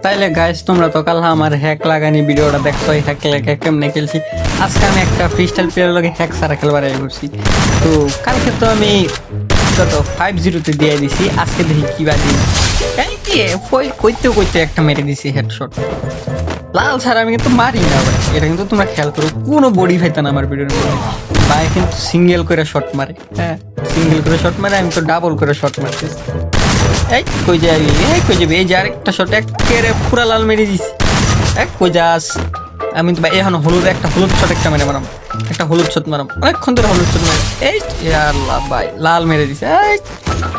তাইলে গাইস তোমরা তো কাল আমার হ্যাক লাগানি ভিডিওটা দেখছো, হ্যাক লাগা কেমনে খেলছি। আজকে আমি একটা ফ্রিস্টাইল প্লেয়ার লগে হ্যাক সারা খেলবার আই করছি। তো কালকে তো আমি কত 5-0 দিয়ে দিছি, আজকে দেখি কি বাজি। এই কি কইতে একটা মেরে দিছি হেডশট। লাল ছাড়া আমি কিন্তু মারি না ভাই, এটা কিন্তু তোমরা খেয়াল করো, কোনো বডি ফাইতা না আমার ভিডিওর মধ্যে। ভাই কিন্তু সিঙ্গেল করে শট মারে, হ্যাঁ সিঙ্গেল করে শট মারে, আমি তো ডাবল করে শট মারতেছি। এই কই যাবি, কই যাবি, এই যে আরেকটা শট একেবারে পুরা লাল মেরে দিছি। কই যাস, আমি তো ভাই এখন একটা হলুদ শট একটা মেরে মারাম, একটা হলুদ শট মারাম, অনেকক্ষণ ধরে হলুদ শট মারে। এই আল্লাহ ভাই লাল মেরে দিছে, এই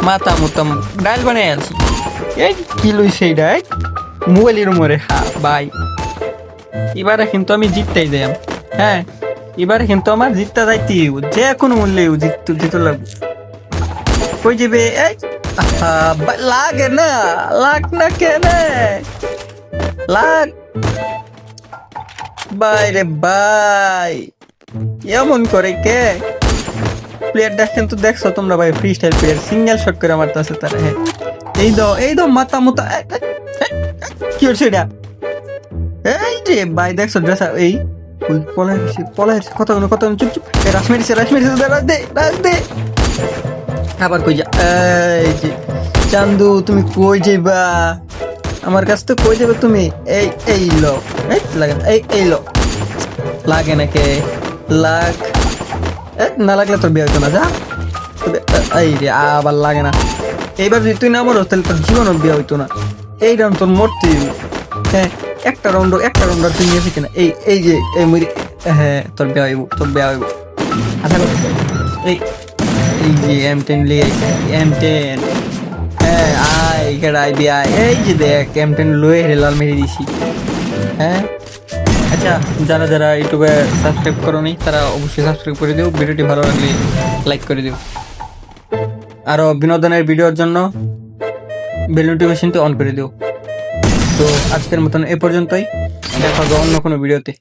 মাথা মুতাম ডাল বানিয়ে আছি। এই কি লইছে এইটা, মোবাইলের মরে। হ্যাঁ ভাই এবারে কিন্তু আমি জিততেই যাই। হ্যাঁ এবারে কিন্তু আমার জিততে যাইতে যে কোনো মূল্যে জিততে লাগবে। কই যাবে, এই লাগে না, লাগ না কেন লাগ ভাই রে ভাই, এমন করে কে প্লেয়ারটা কিন্তু দেখছো তোমরা ভাই, free style player single shot করে মারতেছে তারা। হ্যাঁ এই দাও মাথা মুতা, কি হচ্ছে এটা? এই যে ভাই দেখছো ড্রেস, এই পলাইছে কত চুপ রাশ মেরেছে রাশ দে আবার কই যা। এই যে চান্দু তুমি কই যাইবা, আমার কাছ তো কই যাবে তুমি? এই লো, এই লাগে না, এই লো লাগে না কে লাগ, না লাগলে তোর বিয়ে হইতো না। যা এই রে আবার লাগে না। এইবার যদি তুই না মরো তাহলে তোর জীবনও বিয়ে হইতো না। এই রাউন্ড তোর মরতে, হ্যাঁ একটা রাউন্ড তুই নিয়েছি কিনা, এই যে এই মুড়ি, হ্যাঁ তোর বিয়ে হইব আশা করি। এই যে M10 লিয়ে M10, হ্যাঁ আয় আইবি আয়। এই যে দেখ M10 লয়ে হেরে লাল মেরে দিছি। হ্যাঁ আচ্ছা, যারা ইউটিউবে সাবস্ক্রাইব করো নি তারা অবশ্যই সাবস্ক্রাইব করে দিও, ভিডিওটি ভালো লাগলে লাইক করে দিও, আরো বিনোদনের ভিডিওর জন্য বেল নোটিফিকেশনটি অন করে দিও। তো আজকের মতন এ পর্যন্তই, দেখা হবে অন্য কোনো ভিডিওতে।